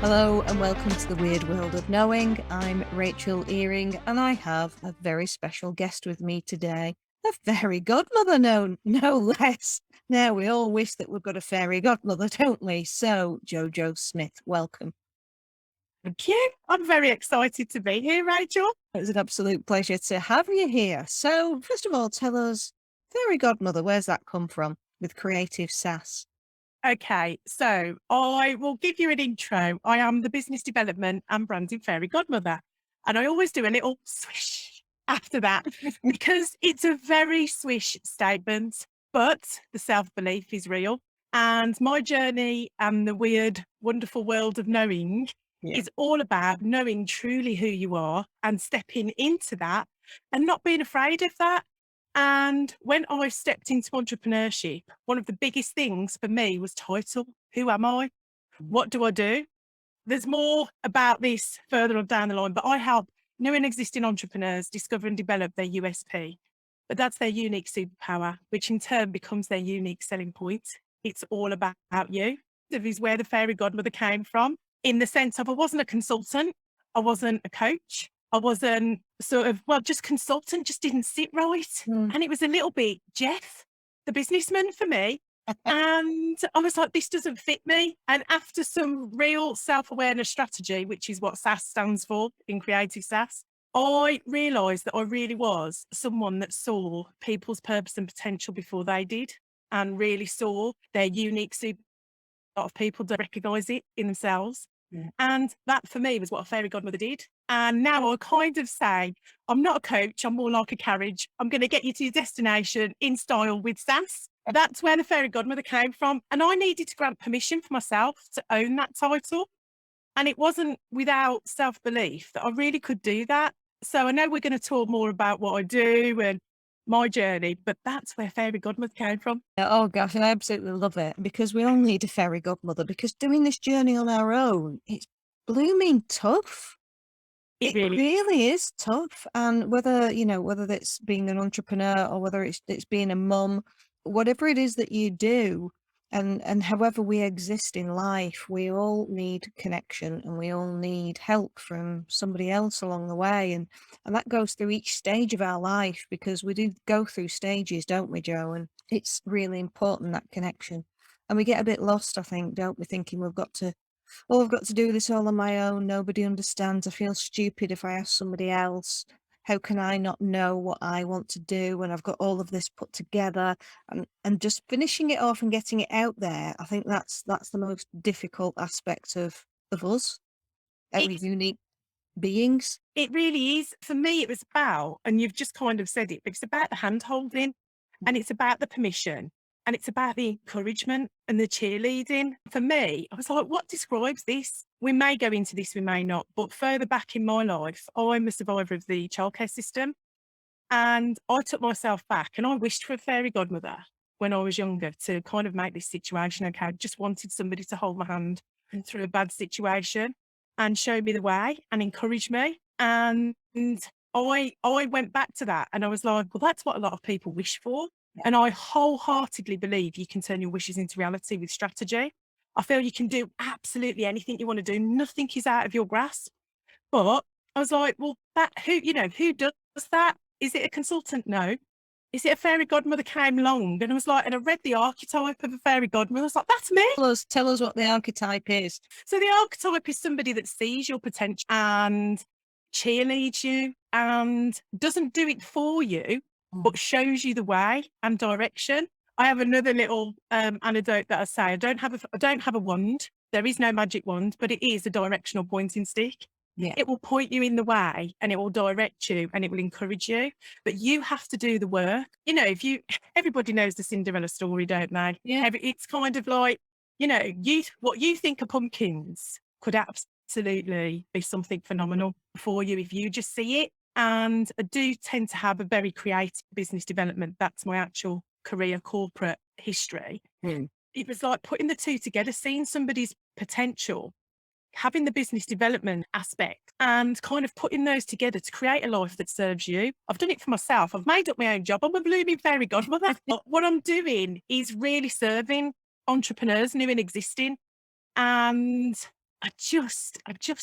Hello and welcome to the Weird World of Knowing. I'm Rachel Earing and I have a very special guest with me today. A fairy godmother, no less. Now, we all wish that we've got a fairy godmother, don't we? So, Jojo Smith, welcome. Thank you. I'm very excited to be here, Rachel. It's an absolute pleasure to have you here. So, first of all, tell us, fairy godmother, where's that come from with creative sass? Okay, so I will give you an intro. I am the business development and branding fairy godmother. And I always do a little swish after that because it's a very swish statement, but the self-belief is real. And my journey and the weird, wonderful world of knowing Yeah. is all about knowing truly who you are and stepping into that and not being afraid of that. And when I stepped into entrepreneurship, one of the biggest things for me was title. Who am I? What do I do? There's more about this further on down the line, but I help new and existing entrepreneurs discover and develop their USP. But that's their unique superpower, which in turn becomes their unique selling point. It's all about you. That is where the fairy godmother came from, in the sense of I wasn't a consultant, I wasn't a coach, I wasn't just consultant, just didn't sit right. Mm. And it was a little bit Jeff, the businessman for me. And I was like, this doesn't fit me. And after some real self-awareness strategy, which is what SAS stands for in creative SAS, I realized that I really was someone that saw people's purpose and potential before they did and really saw their unique super. A lot of people don't recognize it in themselves. Yeah. And that for me was what a fairy godmother did. And now I kind of say, I'm not a coach, I'm more like a carriage. I'm going to get you to your destination in style with sass. That's where the fairy godmother came from. And I needed to grant permission for myself to own that title. And it wasn't without self-belief that I really could do that. So I know we're going to talk more about what I do and my journey, but that's where fairy godmother came from. Oh gosh, I absolutely love it because we all need a fairy godmother because doing this journey on our own, it's blooming tough. It It really. really is tough. And whether it's being an entrepreneur or whether it's being a mum, whatever it is that you do, and however we exist in life, we all need connection and we all need help from somebody else along the way. And that goes through each stage of our life because we do go through stages, don't we, Joe? And it's really important, that connection. And we get a bit lost, I think, don't we, thinking I've got to do this all on my own. Nobody understands. I feel stupid if I ask somebody else. How can I not know what I want to do when I've got all of this put together and just finishing it off and getting it out there? I think that's the most difficult aspect of us, our It's unique beings. It really is. For me, it was about, and you've just kind of said it, but it's about the hand holding and it's about the permission and it's about the encouragement and the cheerleading. For me, I was like, what describes this? We may go into this, we may not, but further back in my life, I'm a survivor of the childcare system. And I took myself back and I wished for a fairy godmother when I was younger to kind of make this situation okay. I just wanted somebody to hold my hand through a bad situation and show me the way and encourage me. And I went back to that and I was like, well, that's what a lot of people wish for. Yeah. And I wholeheartedly believe you can turn your wishes into reality with strategy. I feel you can do absolutely anything you want to do. Nothing is out of your grasp. But I was like, well, who does that? Is it a consultant? No. Is it a fairy godmother came along? And I was like, and I read the archetype of a fairy godmother. I was like, that's me. Tell us what the archetype is. So the archetype is somebody that sees your potential and cheerleads you and doesn't do it for you, but shows you the way and direction. I have another little anecdote that I say. I don't have a wand. There is no magic wand, but it is a directional pointing stick. Yeah. It will point you in the way and it will direct you and it will encourage you, but you have to do the work. Everybody knows the Cinderella story, don't they? Yeah. It's kind of like, what you think are pumpkins could absolutely be something phenomenal for you if you just see it. And I do tend to have a very creative business development. That's my actual career, corporate history. Mm. It was like putting the two together, seeing somebody's potential, having the business development aspect and kind of putting those together to create a life that serves you. I've done it for myself. I've made up my own job. I'm a blooming fairy godmother. But what I'm doing is really serving entrepreneurs, new and existing. And I just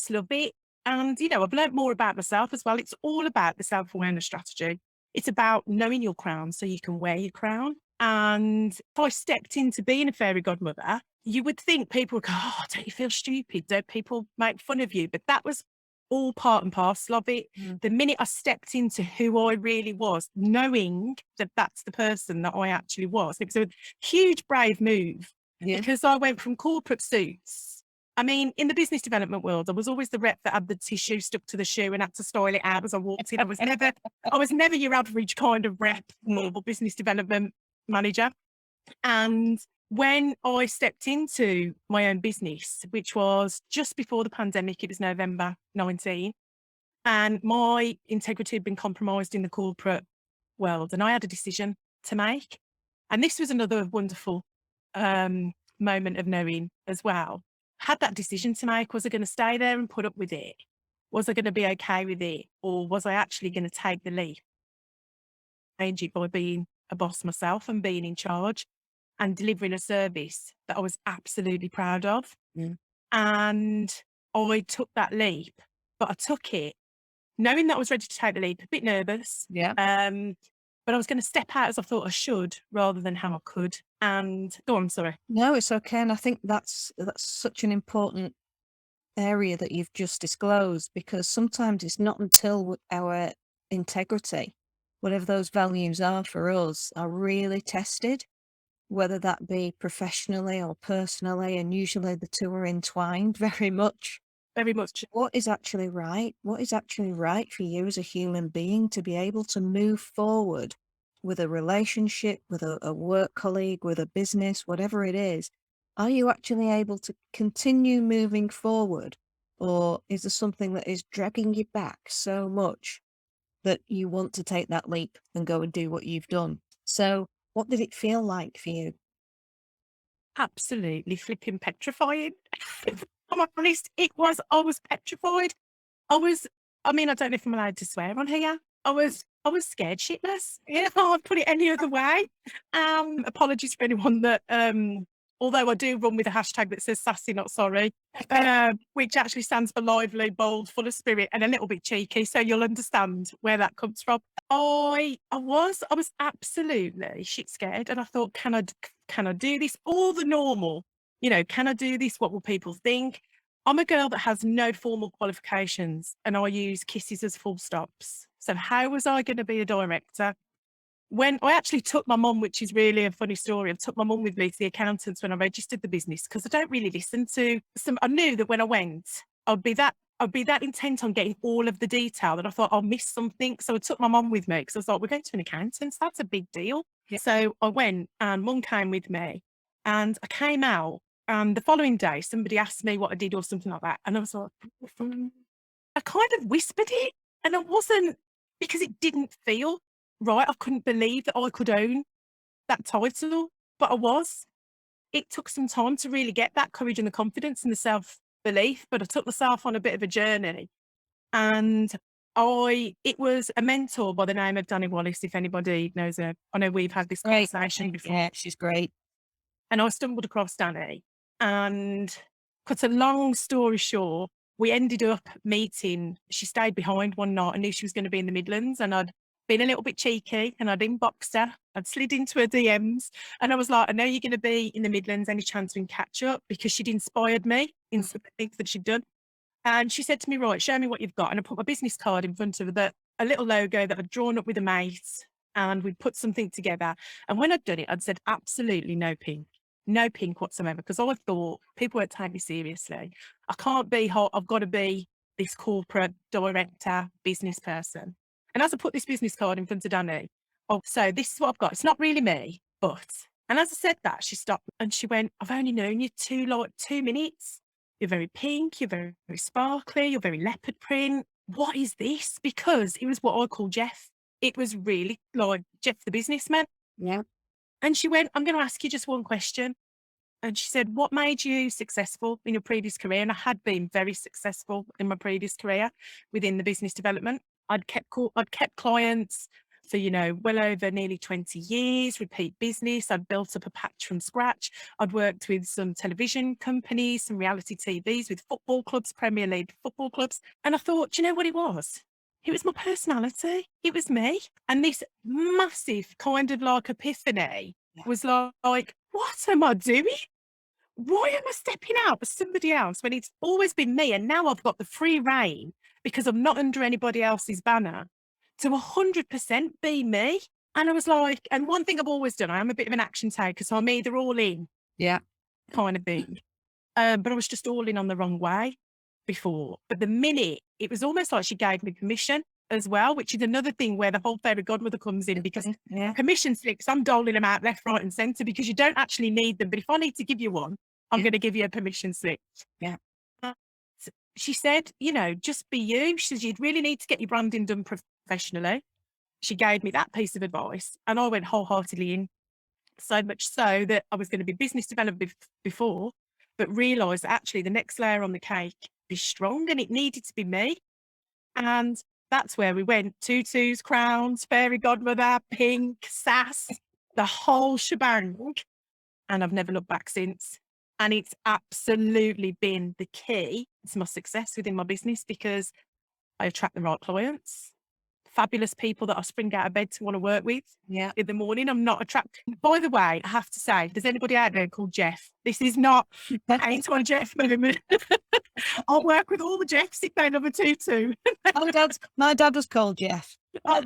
love it. And, I've learned more about myself as well. It's all about the self-awareness strategy. It's about knowing your crown so you can wear your crown. And if I stepped into being a fairy godmother, you would think people would go, oh, don't you feel stupid? Don't people make fun of you? But that was all part and parcel of it. Mm. The minute I stepped into who I really was, knowing that that's the person that I actually was, it was a huge, brave move Yeah. because I went from corporate suits. I mean, in the business development world, I was always the rep that had the tissue stuck to the shoe and had to style it out as I walked in. I was never your average kind of rep or business development manager. And when I stepped into my own business, which was just before the pandemic, it was November 19, and my integrity had been compromised in the corporate world, and I had a decision to make. And this was another wonderful moment of knowing as well. Had that decision to make. Was I going to stay there and put up with it? Was I going to be okay with it? Or was I actually going to take the leap? Change it by being a boss myself and being in charge and delivering a service that I was absolutely proud of. Mm. And I took that leap, but I took it knowing that I was ready to take the leap, a bit nervous. Yeah. But I was going to step out as I thought I should rather than how I could. And go on, sorry. No, it's okay. And I think that's such an important area that you've just disclosed, because sometimes it's not until our integrity, whatever those values are for us, are really tested, whether that be professionally or personally, and usually the two are entwined very much. Very much. What is actually right? What is actually right for you as a human being to be able to move forward with a relationship, with a work colleague, with a business, whatever it is? Are you actually able to continue moving forward? Or is there something that is dragging you back so much that you want to take that leap and go and do what you've done? So, what did it feel like for you? Absolutely flipping petrifying. If I'm honest, I was petrified. I was, I mean, I don't know if I'm allowed to swear on here. I was scared shitless. I'd put it any other way. Apologies for anyone that, although I do run with a hashtag that says sassy, not sorry, which actually stands for lively, bold, full of spirit, and a little bit cheeky. So you'll understand where that comes from. I was absolutely shit scared, and I thought, can I do this? All the normal, can I do this? What will people think? I'm a girl that has no formal qualifications and I use kisses as full stops. So how was I going to be a director? When I actually took my mum, which is really a funny story, I took my mum with me to the accountants when I registered the business because I don't really listen to some. I knew that when I went, I'd be that intent on getting all of the detail that I thought I'll miss something. So I took my mum with me because I was like, we're going to an accountant's. That's a big deal. Yeah. So I went and mum came with me and I came out. And the following day, somebody asked me what I did or something like that. And I was like, I kind of whispered it and it wasn't because it didn't feel right. I couldn't believe that I could own that title, but I was. It took some time to really get that courage and the confidence and the self-belief, but I took myself on a bit of a journey. And it was a mentor by the name of Danny Wallace, if anybody knows her. I know we've had this Great. conversation before. Yeah, she's great. And I stumbled across Danny and cut a long story short, we ended up meeting. She stayed behind one night. I knew she was going to be in the Midlands and I'd been a little bit cheeky and I'd inboxed her. I'd slid into her DMs and I was like, I know you're going to be in the Midlands. Any chance we can catch up? Because she'd inspired me in some things that she'd done. And she said to me, right, show me what you've got. And I put my business card in front of her, a little logo that I'd drawn up with a mate and we'd put something together. And when I'd done it, I'd said, absolutely no pink whatsoever. Because I thought people won't take me seriously. I can't be hot. I've got to be this corporate director, business person. And as I put this business card in front of Danny, oh, so this is what I've got. It's not really me, but, and as I said that, she stopped and she went, I've only known you 2 minutes. You're very pink, you're very, very sparkly, you're very leopard print. What is this? Because it was what I call Jeff. It was really like Jeff the businessman. Yeah. And she went, I'm going to ask you just one question. And she said, what made you successful in your previous career? And I had been very successful in my previous career within the business development. I'd kept clients for, well over nearly 20 years, repeat business. I'd built up a patch from scratch. I'd worked with some television companies, some reality TVs with football clubs, Premier League football clubs. And I thought, do you know what it was? It was my personality. It was me. And this massive kind of like epiphany Yeah. was like, what am I doing? Why am I stepping out for somebody else when it's always been me? And now I've got the free reign because I'm not under anybody else's banner to 100% be me. And I was like, and one thing I've always done, I am a bit of an action taker. So I'm either all in Yeah. kind of thing. But I was just all in on the wrong way before. But the minute it was almost like she gave me permission as well, which is another thing where the whole fairy godmother comes in, because Yeah. permission slips, I'm doling them out left, right, and centre because you don't actually need them. But if I need to give you one, I'm Yeah. going to give you a permission slip. Yeah. Uh, She said, just be you. She said, you'd really need to get your branding done professionally. She gave me that piece of advice and I went wholeheartedly in, so much so that I was going to be business development before, but realised that actually the next layer on the cake be strong and it needed to be me. And that's where we went. Tutus, crowns, fairy godmother, pink, sass, the whole shebang. And I've never looked back since. And it's absolutely been the key to my success within my business because I attract the right clients, fabulous people that I spring out of bed to want to work with Yeah. in the morning. I'm not attracted. By the way, I have to say, if there's anybody out there called Jeff, this is not hate on Jeff movement. I'll work with all the Jeffs if they love a tutu. My dad was called Jeff. Oh,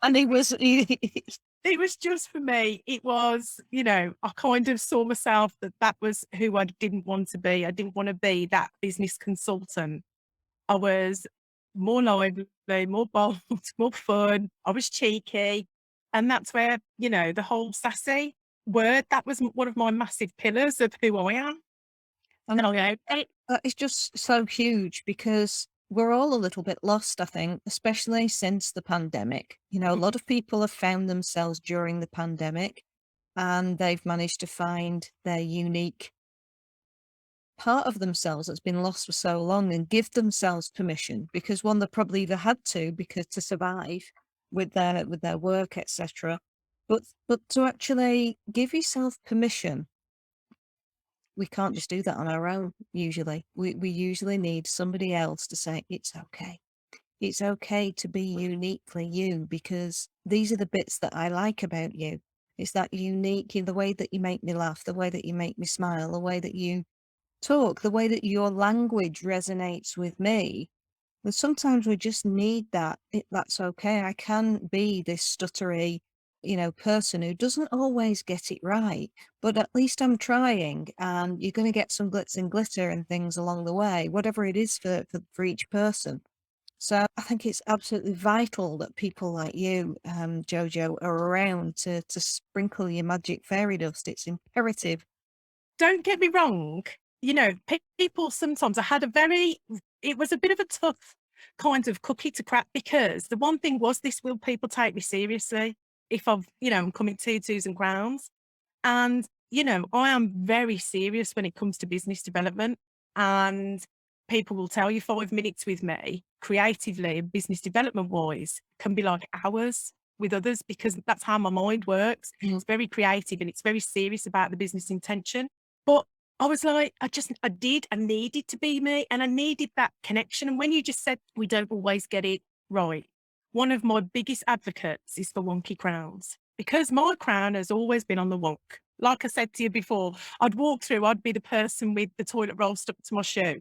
And he was, it was just for me. It was, I kind of saw myself that was who I didn't want to be. I didn't want to be that business consultant. I was more lively, more bold, more fun. I was cheeky. And that's where, the whole sassy word, that was one of my massive pillars of who I am. and And that is just so huge because we're all a little bit lost, I think, especially since the pandemic. A lot of people have found themselves during the pandemic and they've managed to find their unique part of themselves that's been lost for so long and give themselves permission, because one, they probably either had to because to survive with their work, etc. But to actually give yourself permission, we can't just do that on our own. Usually we usually need somebody else to say it's okay. It's okay to be uniquely you, because these are the bits that I like about you. It's that unique, the way that you make me laugh, the way that you make me smile, the way that you talk, the way that your language resonates with me. And sometimes we just need that. That's okay. I can be this stuttery, person who doesn't always get it right, but at least I'm trying. And you're going to get some glitz and glitter and things along the way, whatever it is for each person. So I think it's absolutely vital that people like you, Jojo, are around to sprinkle your magic fairy dust. It's imperative. don't get me wrong, people sometimes, it was a bit of a tough kind of cookie to crack because the one thing was this, will people take me seriously if I'm coming tutus and crowns? And, I am very serious when it comes to business development, and people will tell you 5 minutes with me creatively, business development wise, can be like hours with others because that's how my mind works. It's very creative and it's very serious about the business intention. But I was like, I needed to be me and I needed that connection. And when you just said we don't always get it right, one of my biggest advocates is for wonky crowns because my crown has always been on the wonk. Like I said to you before, I'd walk through, I'd be the person with the toilet roll stuck to my shoe.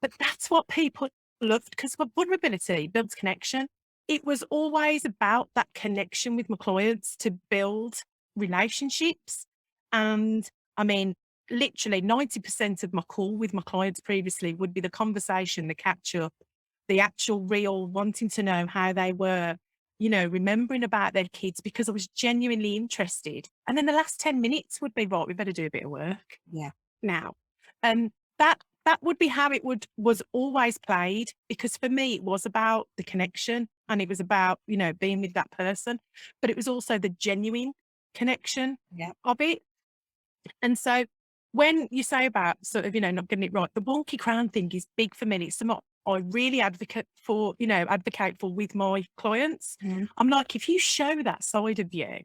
But that's what people loved because vulnerability builds connection. It was always about that connection with my clients to build relationships. And I mean, literally 90% of my call with my clients previously would be the conversation, the catch up, the actual real wanting to know how they were, remembering about their kids because I was genuinely interested. And then the last 10 minutes would be, right, we better do a bit of work Yeah. now. And that would be how it was always played, because for me, it was about the connection and it was about, being with that person, but it was also the genuine connection Yeah. of it. And so when you say about sort of, not getting it right, the wonky crown thing is big for me. It's I really advocate for with my clients. Mm, I'm like, if you show that side of you,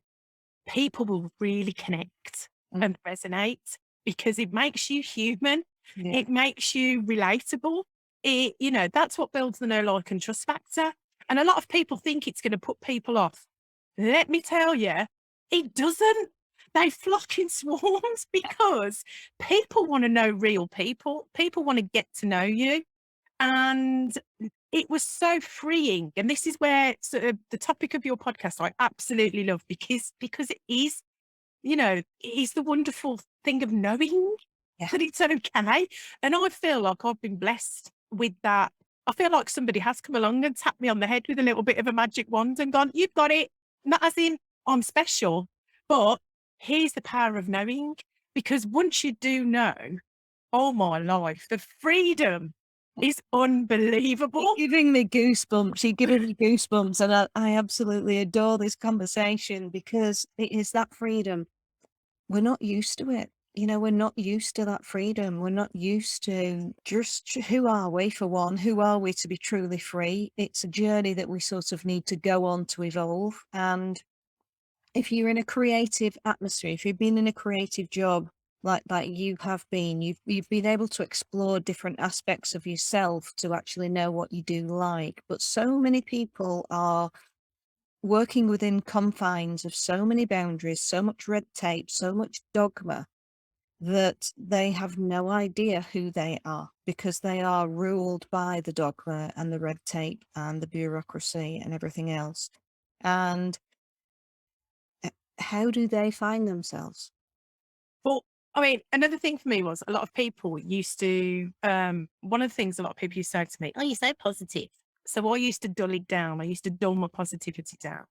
people will really connect mm, and resonate because it makes you human. yeah. It makes you relatable. That's what builds the know, like, and trust factor. And a lot of people think it's going to put people off. Let me tell you, it doesn't. They flock in swarms because people want to know real people. People want to get to know you. And it was so freeing. And this is where sort of the topic of your podcast I absolutely love because it is, it is the wonderful thing of knowing Yeah. that it's okay. And I feel like I've been blessed with that. I feel like somebody has come along and tapped me on the head with a little bit of a magic wand and gone, you've got it. Not as in I'm special, but here's the power of knowing. Because once you do know, oh my life, the freedom is You're unbelievable. giving me goosebumps. You're giving me goosebumps. And I absolutely adore this conversation because it is that freedom. We're not used to it. We're not used to that freedom. We're not used to just who are we, for one? Who are we to be truly free? It's a journey that we sort of need to go on to evolve. And if you're in a creative atmosphere, if you've been in a creative job like you have been, you've been able to explore different aspects of yourself to actually know what you do like. But so many people are working within confines of so many boundaries, so much red tape, so much dogma that they have no idea who they are because they are ruled by the dogma and the red tape and the bureaucracy and everything else. And how do they find themselves? But I mean, another thing for me was a lot of people used to, one of the things a lot of people used to say to me, oh, you're so positive. So I used to dull it down. I used to dull my positivity down.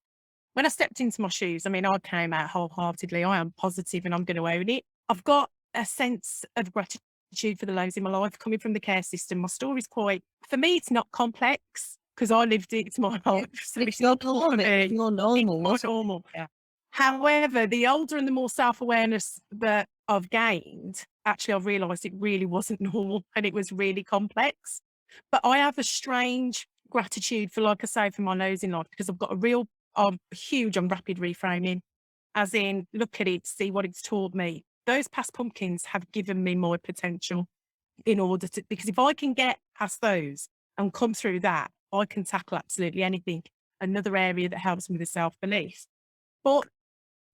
When I stepped into my shoes, I mean, I came out wholeheartedly. I am positive and I'm going to own it. I've got a sense of gratitude for the lows in my life coming from the care system. My story's quite, for me, it's not complex because I lived it. It's my life. So It's it's your not for norm. It's me. your It's normal, my wasn't normal. Yeah. However, the older and the more self-awareness that I've gained, actually, I've realized it really wasn't normal and it was really complex. But I have a strange gratitude for, like I say, for my nose in life because I've got a real, huge on rapid reframing, as in look at it, see what it's taught me. Those past pumpkins have given me more potential in order to, because if I can get past those and come through that, I can tackle absolutely anything. Another area that helps me with the self-belief. But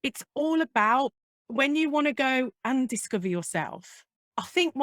it's all about when you want to go and discover yourself. I think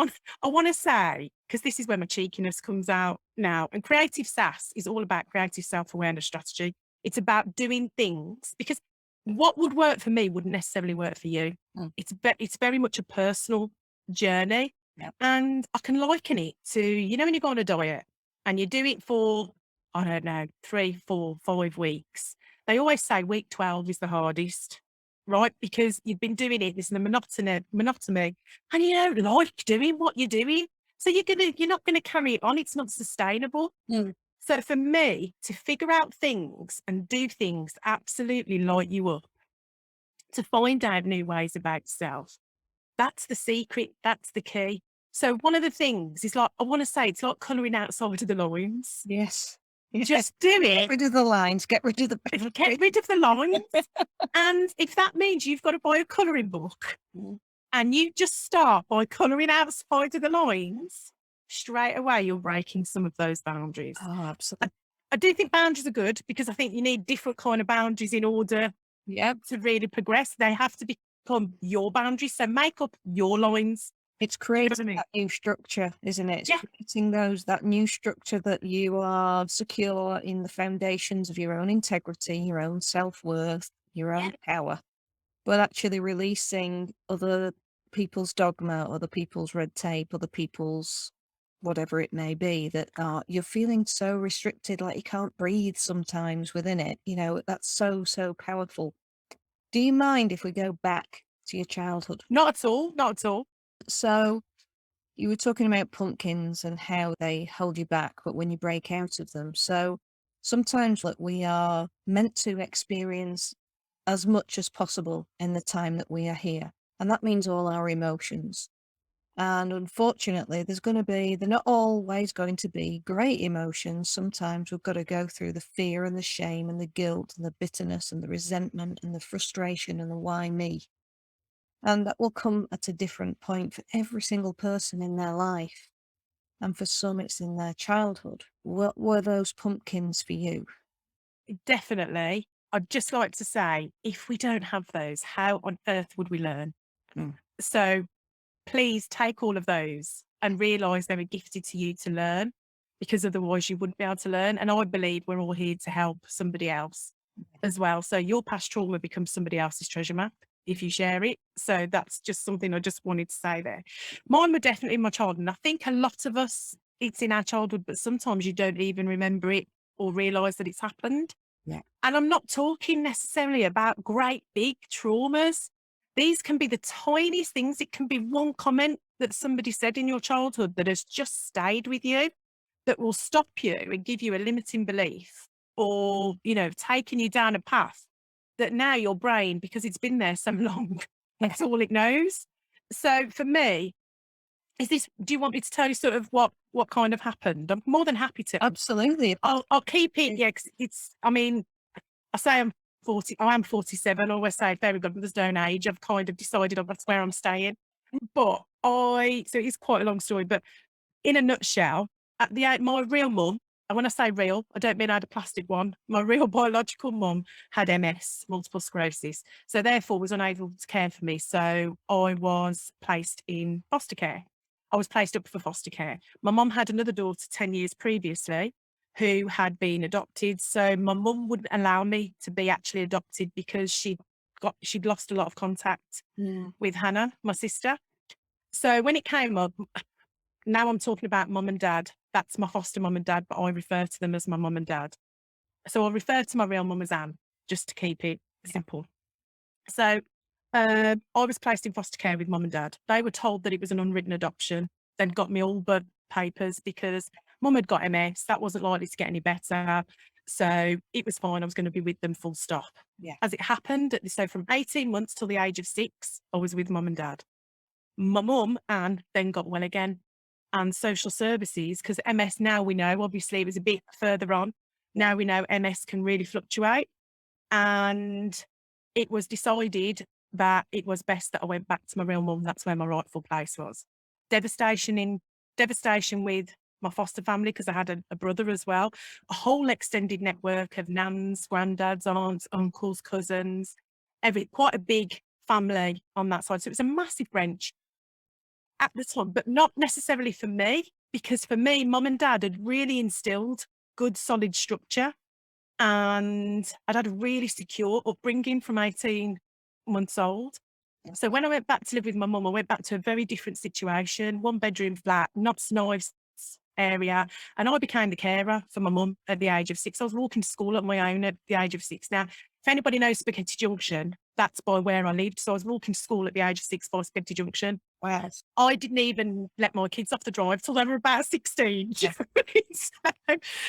I want to say, because this is where my cheekiness comes out now, and creative SaaS is all about creative self-awareness strategy. It's about doing things because what would work for me wouldn't necessarily work for you. it? It's very much a personal journey. Yeah. And I can liken it to, when you go on a diet and you do it for, I don't know, 3, 4, 5 weeks. They always say week 12 is the hardest, right? Because you've been doing it, there's the monotony, and you don't like doing what you're doing. So you're not gonna carry it on. It's not sustainable. Mm. So for me to figure out things and do things that absolutely light you up, to find out new ways about yourself, that's the secret. That's the key. So one of the things is like, I want to say it's like colouring outside of the lines. Yes. Yeah. Just do Get it. rid of the lines. Get rid of the Get rid of the lines. And if that means you've got to buy a colouring book Mm. and you just start by colouring outside of the lines, straight away you're breaking some of those boundaries. Oh, I, absolutely. I do think boundaries are good because I think you need different kind of boundaries in order Yeah. to really progress. They have to become your boundaries. So make up your lines. It's Do you know what I creating mean? that new structure, isn't it? It's Yeah. creating that new structure that you are secure in the foundations of your own integrity, your own self-worth, your Yeah. own power, but actually releasing other people's dogma, other people's red tape, other people's whatever it may be that are you're feeling so restricted, like you can't breathe sometimes within it. That's so, so powerful. Do you mind if we go back to your childhood? Not at all. Not at all. So you were talking about pumpkins and how they hold you back, but when you break out of them. So sometimes like we are meant to experience as much as possible in the time that we are here. And that means all our emotions. And unfortunately, they're not always going to be great emotions. Sometimes we've got to go through the fear and the shame and the guilt and the bitterness and the resentment and the frustration and the why me. And that will come at a different point for every single person in their life. And for some, it's in their childhood. What were those pumpkins for you? Definitely. I'd just like to say, if we don't have those, how on earth would we learn? Mm. So please take all of those and realize they were gifted to you to learn, because otherwise you wouldn't be able to learn. And I believe we're all here to help somebody else as well. So your past trauma becomes somebody else's treasure map if you share it. So that's just something I just wanted to say there. Mine were definitely in my childhood. And I think a lot of us, it's in our childhood, but sometimes you don't even remember it or realize that it's happened. Yeah. And I'm not talking necessarily about great big traumas. These can be the tiniest things. It can be one comment that somebody said in your childhood that has just stayed with you, that will stop you and give you a limiting belief, or, taking you down a path that now your brain, because it's been there so long, that's all it knows. So for me, do you want me to tell you sort of what kind of happened? I'm more than happy to. Absolutely. I'll keep it. Yeah, 'cause I mean, I say I'm 40, I am 47. I always say fairy godmothers don't age. I've kind of decided that's where I'm staying. But so it's quite a long story, but in a nutshell, my real mum, and when I say real, I don't mean I had a plastic one. My real biological mum had MS, multiple sclerosis, so therefore was unable to care for me. So I was placed in foster care. I was placed up for foster care. My mum had another daughter 10 years previously who had been adopted. So my mum wouldn't allow me to be actually adopted because she'd lost a lot of contact Mm. with Hannah, my sister. So when it came up, now I'm talking about mum and dad. That's my foster mum and dad, but I refer to them as my mum and dad. So I refer to my real mum as Anne, just to keep it simple. So I was placed in foster care with mum and dad. They were told that it was an unwritten adoption, then got me all but papers because mum had got MS. That wasn't likely to get any better. So it was fine. I was going to be with them full stop. Yeah. As it happened, so from 18 months till the age of 6, I was with mum and dad. My mum, Anne, then got well again, and social services, because MS now we know, obviously it was a bit further on. Now we know MS can really fluctuate. And it was decided that it was best that I went back to my real mum. That's where my rightful place was. Devastation with my foster family, because I had a brother as well, a whole extended network of nans, granddads, aunts, uncles, cousins, quite a big family on that side. So it was a massive wrench at the time, but not necessarily for me, because for me, mum and dad had really instilled good, solid structure. And I'd had a really secure upbringing from 18 months old. So when I went back to live with my mum, I went back to a very different situation, one bedroom flat, not nice area. And I became the carer for my mum at the age of 6. I was walking to school on my own at the age of 6. Now, if anybody knows Spaghetti Junction, that's by where I lived. So I was walking to school at the age of 6 by Spaghetti Junction. Wow. I didn't even let my kids off the drive till they were about 16. Yeah.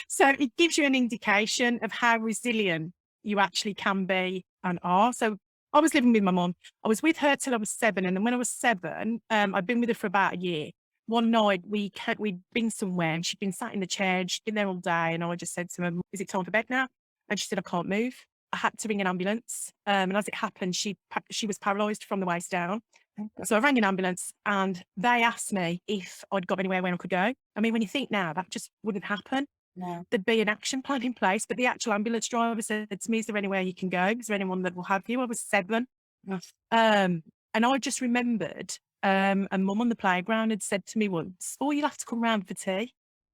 So it gives you an indication of how resilient you actually can be and are. So I was living with my mum. I was with her till I was 7. And then when I was 7, I'd been with her for about a year. One night we'd been somewhere and she'd been sat in the chair and she'd been there all day. And I just said to her, "Is it time for bed now?" And she said, "I can't move." I had to ring an ambulance. And as it happened, she was paralysed from the waist down. So I rang an ambulance and they asked me if I'd got anywhere where I could go. I mean, when you think now, that just wouldn't happen. No. There'd be an action plan in place, but the actual ambulance driver said to me, "Is there anywhere you can go? Is there anyone that will have you?" I was 7. Yes. And I just remembered, and mum on the playground had said to me once, "Oh, you'll have to come round for tea,"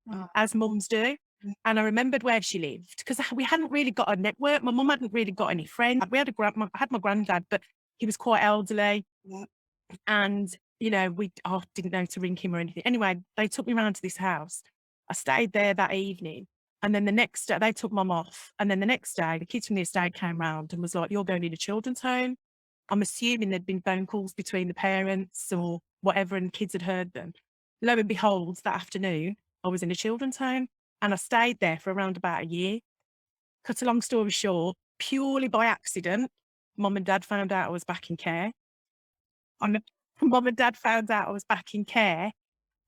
Oh. as mums do. Mm. And I remembered where she lived, because we hadn't really got a network. My mum hadn't really got any friends. We had I had my granddad, but he was quite elderly. Yeah. And, I didn't know to ring him or anything. Anyway, they took me round to this house. I stayed there that evening. And then the next day, they took mum off. And then the next day, the kids from the estate came round and was like, "You're going in a children's home." I'm assuming there'd been phone calls between the parents or whatever, and kids had heard them. Lo and behold, that afternoon, I was in a children's home and I stayed there for around about a year. Cut a long story short, purely by accident, mum and dad found out I was back in care. Mum and dad found out I was back in care,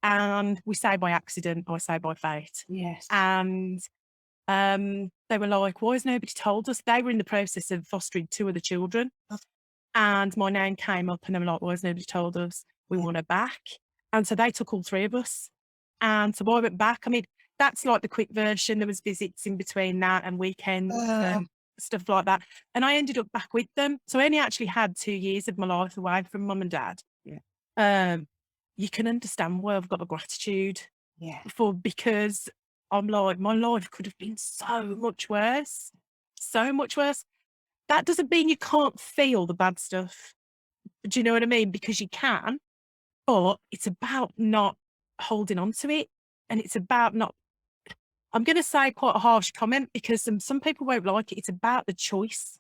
and we say by accident, I say by fate. Yes. And they were like, why has nobody told us? They were in the process of fostering two of the children. Oh, And my name came up and they were like, why has nobody told us? We yeah. want her back. And so they took all three of us. And so I went back. I mean, that's like the quick version. There was visits in between that and weekends Oh, and stuff like that. And I ended up back with them. So I only actually had 2 years of my life away from mum and dad. yeah. Um, you can understand why I've got the gratitude Yeah. for, because I'm like, my life could have been so much worse. So much worse. That doesn't mean you can't feel the bad stuff. Do you know what I mean? Because you can, but it's about not holding on to it. And it's about not, I'm going to say quite a harsh comment because some people won't like it. It's about the choice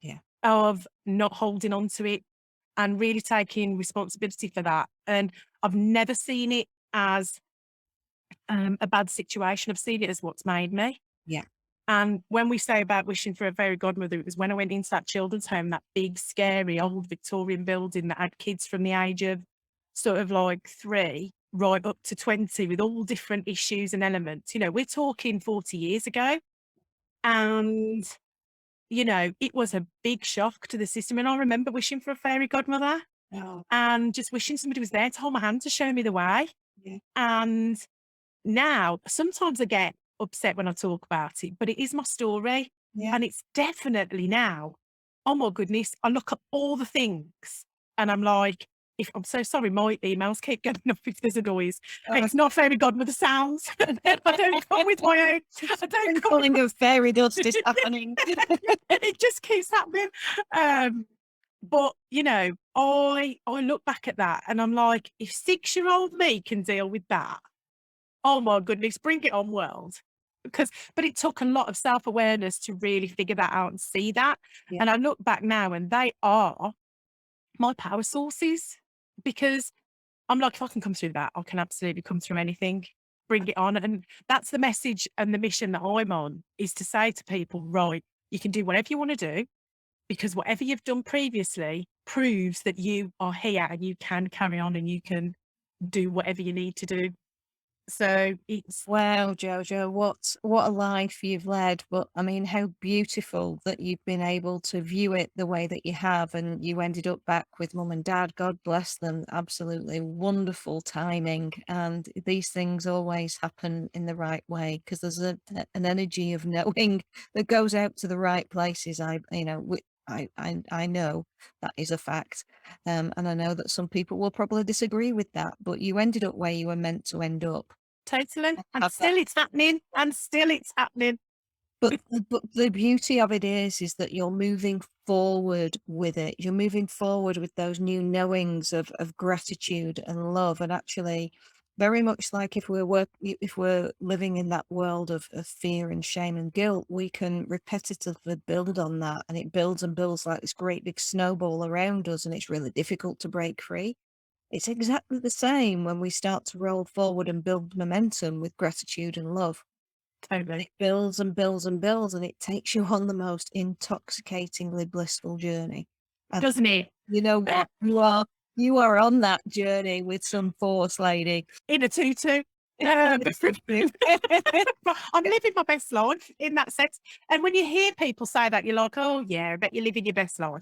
Yeah. of not holding on to it and really taking responsibility for that. And I've never seen it as a bad situation. I've seen it as what's made me. Yeah. And when we say about wishing for a fairy godmother, it was when I went into that children's home, that big, scary old Victorian building that had kids from the age of sort of like 3 right up to 20 with all different issues and elements. You know, we're talking 40 years ago. And, you know, it was a big shock to the system. And I remember wishing for a fairy godmother Oh, and just wishing somebody was there to hold my hand to show me the way. yeah. And now, sometimes I get upset when I talk about it, but it is my story. Yeah. And it's definitely now, oh my goodness, I look at all the things and I'm like, if I'm so sorry, my emails keep getting up if there's a noise. Oh, It's not fairy godmother sounds. I don't come with my own. I don't come with sprinkling of fairy dust is happening. it just keeps happening. But you know, I look back at that and I'm like, if 6-year-old me can deal with that, oh my goodness, bring it on, world. But it took a lot of self-awareness to really figure that out and see that. Yeah. And I look back now and they are my power sources, because I'm like, if I can come through that, I can absolutely come through anything. Bring it on. And that's the message and the mission that I'm on, is to say to people, right, you can do whatever you want to do, because whatever you've done previously proves that you are here and you can carry on and you can do whatever you need to do. So it's Wow, Jojo, what a life you've led. But I mean, how beautiful that you've been able to view it the way that you have, and you ended up back with mum and dad. God bless them. Absolutely wonderful timing. And these things always happen in the right way because there's an energy of knowing that goes out to the right places. I know that is a fact. And I know that some people will probably disagree with that, but you ended up where you were meant to end up. totally, and Have that. still it's happening, and still it's happening. But the beauty of it is that you're moving forward with it. You're moving forward with those new knowings of gratitude and love, and actually, very much like if we're living in that world of fear and shame and guilt, we can repetitively build on that, and it builds and builds like this great big snowball around us, and it's really difficult to break free. It's exactly the same when we start to roll forward and build momentum with gratitude and love. Totally. It builds and builds and builds, and it takes you on the most intoxicatingly blissful journey. And Doesn't it? you know what? You are on that journey with some force, lady. In a tutu. But I'm living my best life in that sense. And when you hear people say that, you're like, oh yeah, I bet you're living your best life.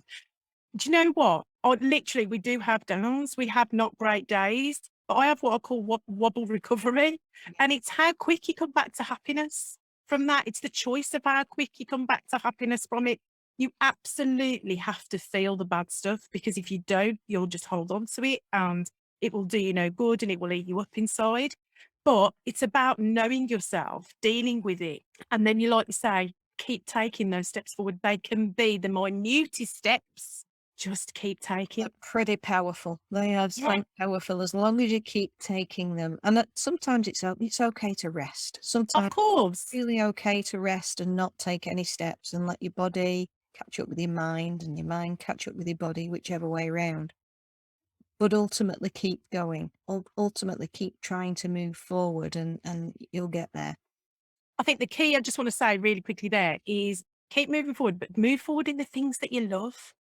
Do you know what? Literally, we do have downs. We have not great days, but I have what I call wobble recovery. And it's how quick you come back to happiness from that. It's the choice of how quick you come back to happiness from it. You absolutely have to feel the bad stuff, because if you don't, you'll just hold on to it and it will do you no good and it will eat you up inside. But it's about knowing yourself, dealing with it. And then you, like you say, keep taking those steps forward. They can be the minutest steps. Just keep taking. They're pretty powerful. They are Yeah, so powerful as long as you keep taking them. And that sometimes it's okay to rest. of Sometimes it's course. really okay to rest and not take any steps and let your body catch up with your mind and your mind catch up with your body, whichever way around. But ultimately keep going. Ultimately keep trying to move forward, and you'll get there. I think the key I just want to say really quickly there is keep moving forward, but move forward in the things that you love.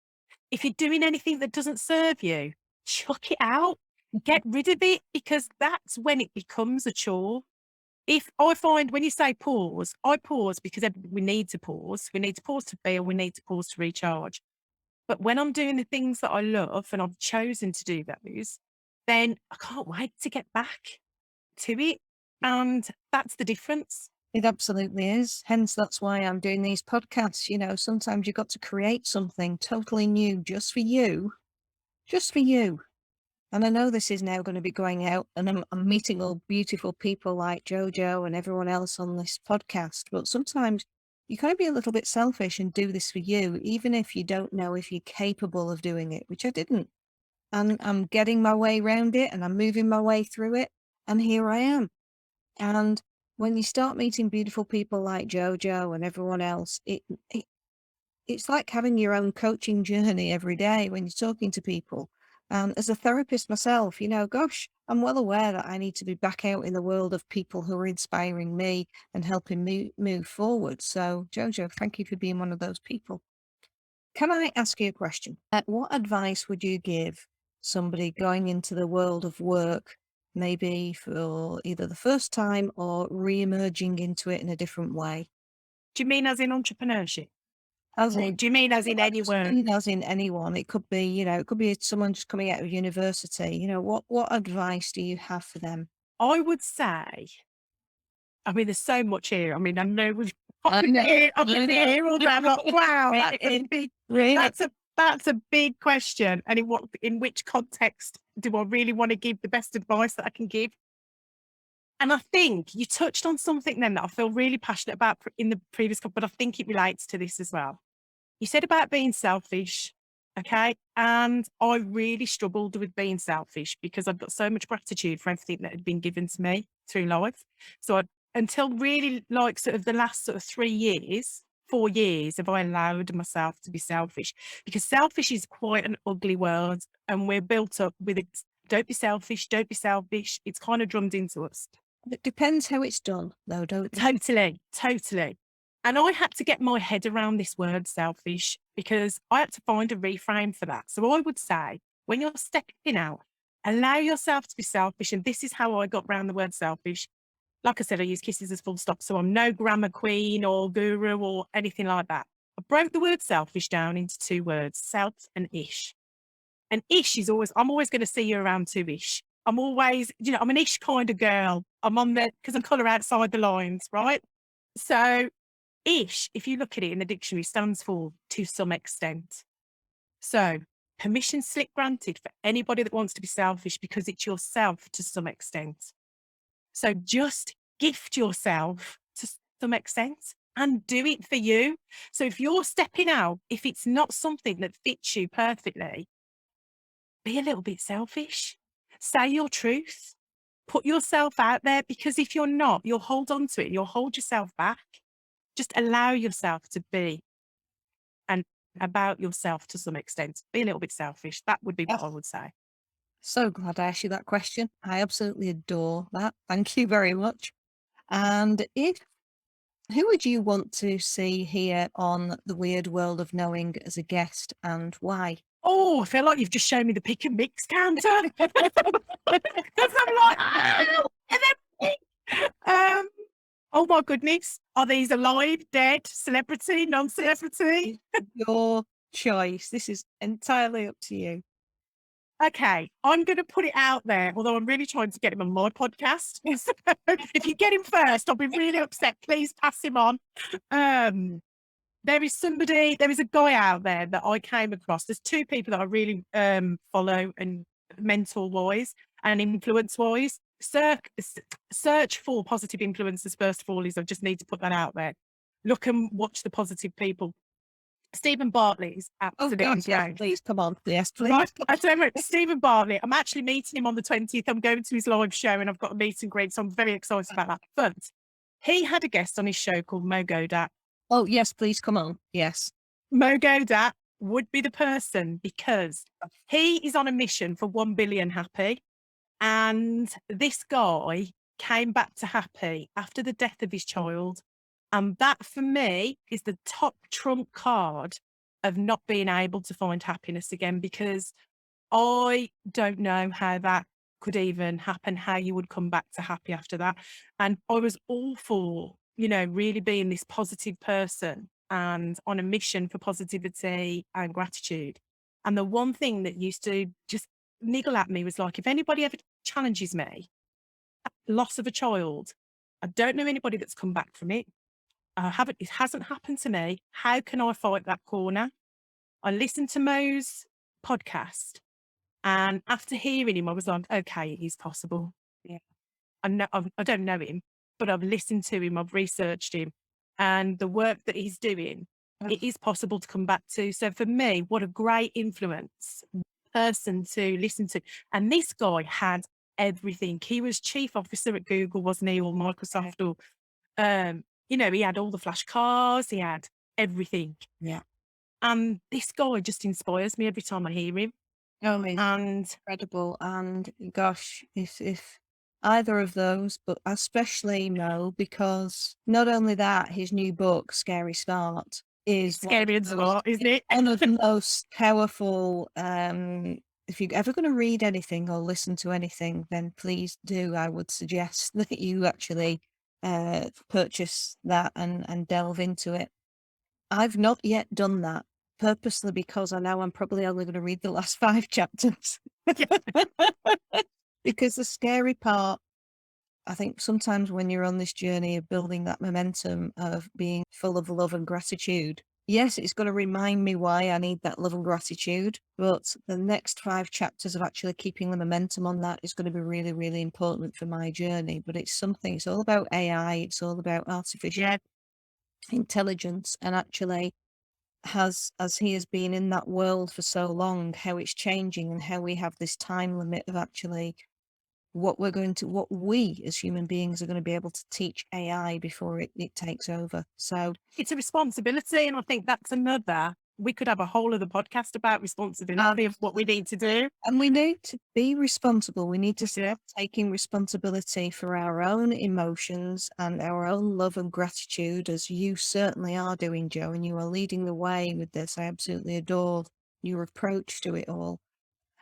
If you're doing anything that doesn't serve you, chuck it out, get rid of it, because that's when it becomes a chore. If I find when you say pause, I pause because we need to pause. We need to pause to feel, we need to pause to recharge. But when I'm doing the things that I love and I've chosen to do those, then I can't wait to get back to it. And that's the difference. It absolutely is. Hence, that's why I'm doing these podcasts. You know, sometimes you've got to create something totally new just for you, just for you. And I know this is now going to be going out, and I'm meeting all beautiful people like Jojo and everyone else on this podcast. But sometimes you kind of be a little bit selfish and do this for you, even if you don't know if you're capable of doing it, which I didn't. And I'm getting my way around it and I'm moving my way through it. And here I am. And when you start meeting beautiful people like Jojo and everyone else, it's like having your own coaching journey every day when you're talking to people. And as a therapist myself, you know, gosh, I'm well aware that I need to be back out in the world of people who are inspiring me and helping me move forward. So, Jojo, thank you for being one of those people. Can I ask you a question? What advice would you give somebody going into the world of work, maybe for either the first time or re-emerging into it in a different way? Do you mean as in entrepreneurship? As Or in, do you mean as in well, any just work? as in anyone. It could be, you know, it could be someone just coming out of university. You know, what advice do you have for them? I would say, I mean, there's so much here. I mean, I know we've I know. I can hear all that. I'm like, wow, that's a big question. And in which context do I really want to give the best advice that I can give? And I think you touched on something then that I feel really passionate about in the previous couple, but I think it relates to this as well. You said about being selfish, okay? And I really struggled with being selfish because I've got so much gratitude for everything that had been given to me through life. So until really like sort of the last sort of 3 years, 4 years, have I allowed myself to be selfish, because selfish is quite an ugly word and we're built up with it. Don't be selfish. Don't be selfish. It's kind of drummed into us. It depends how it's done, though, don't it? Totally, totally. And I had to get my head around this word selfish because I had to find a reframe for that. So I would say, when you're stepping out, allow yourself to be selfish. And this is how I got around the word selfish. Like I said, I use kisses as full stop. So I'm no grammar queen or guru or anything like that. I broke the word selfish down into 2 words, self and ish. And ish is always, I'm always going to see you around 2-ish. I'm always, I'm an ish kind of girl. I'm on there because I'm colour outside the lines, right? So ish, if you look at it in the dictionary, stands for to some extent. So permission slip granted for anybody that wants to be selfish because it's yourself to some extent. So just gift yourself to some extent and do it for you. So if you're stepping out, if it's not something that fits you perfectly, be a little bit selfish. Say your truth. Put yourself out there, because if you're not, you'll hold on to it. You'll hold yourself back. Just allow yourself to be and about yourself to some extent. Be a little bit selfish. That would be what I would say. So glad I asked you that question. I absolutely adore that. Thank you very much. And who would you want to see here on The Weird World of Knowing as a guest, and why? Oh, I feel like you've just shown me the pick and mix counter. Because I'm like, oh, and then, oh my goodness. Are these alive, dead, celebrity, non-celebrity? Your choice. This is entirely up to you. Okay, I'm going to put it out there, although I'm really trying to get him on my podcast. If you get him first, I'll be really upset. Please pass him on. There is a guy out there that I came across. There's 2 people that I really follow and mentor-wise and influence-wise. Search for positive influencers, first of all, I just need to put that out there. Look and watch the positive people. Stephen Bartlett is Oh, absolutely God, yes, great. please, come on. Yes, please. Right, I tell you what, Stephen Bartlett, I'm actually meeting him on the 20th. I'm going to his live show and I've got a meet and greet, so I'm very excited about that. But he had a guest on his show called Mogoda. Oh, yes, please, come on. Yes. Mogoda would be the person, because he is on a mission for 1 billion happy. And this guy came back to happy after the death of his child. And that, for me, is the top trump card of not being able to find happiness again, because I don't know how that could even happen, how you would come back to happy after that. And I was all for, really being this positive person and on a mission for positivity and gratitude. And the one thing that used to just niggle at me was like, if anybody ever challenges me, loss of a child, I don't know anybody that's come back from it. It hasn't happened to me. How can I fight that corner? I listened to Mo's podcast, and after hearing him, I was like, okay, it is possible. Yeah. I don't know him, but I've listened to him, I've researched him, and the work that he's doing, Oh, it is possible to come back to. So for me, what a great influence person to listen to. And this guy had everything. He was chief officer at Google, wasn't he, or Microsoft, or he had all the flash cars, he had everything. yeah. And this guy just inspires me every time I hear him. I mean, And incredible. And gosh, if either of those, but especially Mo, because not only that, his new book, Scary Start, is scary and smart, isn't it? one of the most powerful. If you're ever going to read anything or listen to anything, then please do. I would suggest that you actually purchase that and delve into it. I've not yet done that, purposely because I know I'm probably only going to read the last 5 chapters. Because the scary part, I think sometimes when you're on this journey of building that momentum of being full of love and gratitude, yes, it's going to remind me why I need that love and gratitude, but the next 5 chapters of actually keeping the momentum on that is going to be really, really important for my journey. But it's all about AI, it's all about artificial Yeah, intelligence, and actually as he has been in that world for so long, how it's changing and how we have this time limit of actually what we as human beings are going to be able to teach AI before it takes over. So it's a responsibility. And I think that's we could have a whole other podcast about responsibility of what we need to do. and we need to be responsible. We need to Yeah. start taking responsibility for our own emotions and our own love and gratitude, as you certainly are doing, Joe, and you are leading the way with this. I absolutely adore your approach to it all.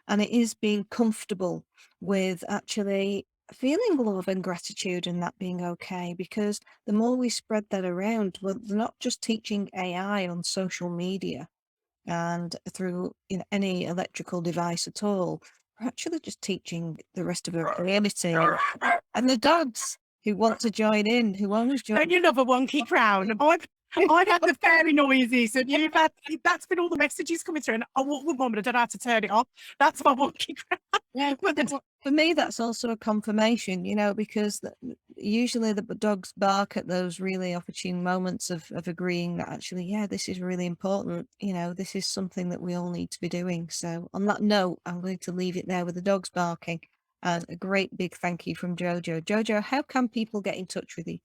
And it is being comfortable with actually feeling love and gratitude and that being okay, because the more we spread that around, we're not just teaching AI on social media and through any electrical device at all. We're actually just teaching the rest of our community and the dogs who want to join in, who always join. Don't you love a wonky crown? I've had the fairy noises, and that's been all the messages coming through. And Mum, I don't know how to turn it off. That's my wonky crown. Yeah, for me, that's also a confirmation, because usually the dogs bark at those really opportune moments of agreeing that actually, yeah, this is really important. This is something that we all need to be doing. So on that note, I'm going to leave it there with the dogs barking. And a great big thank you from Jojo. Jojo, how can people get in touch with you?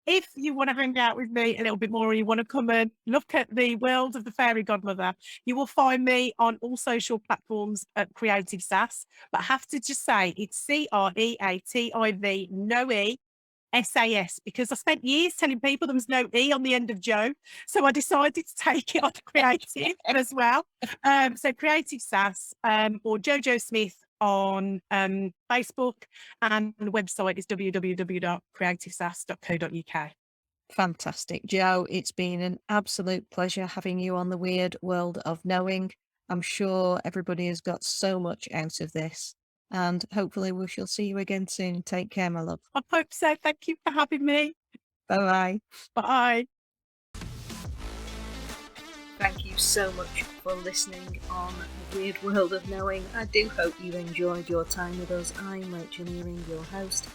If you want to hang out with me a little bit more, or you want to come and look at the world of the fairy godmother, you will find me on all social platforms at Creative Sass. But I have to just say it's CREATIV, no E, SAS, because I spent years telling people there was no E on the end of Joe. So I decided to take it on creative as well. So Creative Sass, or Jojo Smith on Facebook, and the website is www.creativesass.co.uk. Fantastic. Joe, it's been an absolute pleasure having you on the weird world of knowing. I'm sure everybody has got so much out of this, and hopefully we shall see you again soon. Take care, my love. I hope so. Thank you for having me. Bye-bye. Bye. Thank you so much for listening on The Weird World of Knowing. I do hope you enjoyed your time with us. I'm Rachel Earing, your host.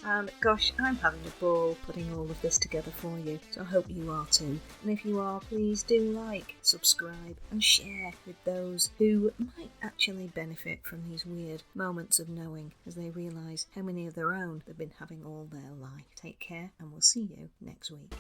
And gosh, I'm having a ball putting all of this together for you, so I hope you are too. And if you are, please do like, subscribe and share with those who might actually benefit from these weird moments of knowing as they realise how many of their own they've been having all their life. Take care and we'll see you next week.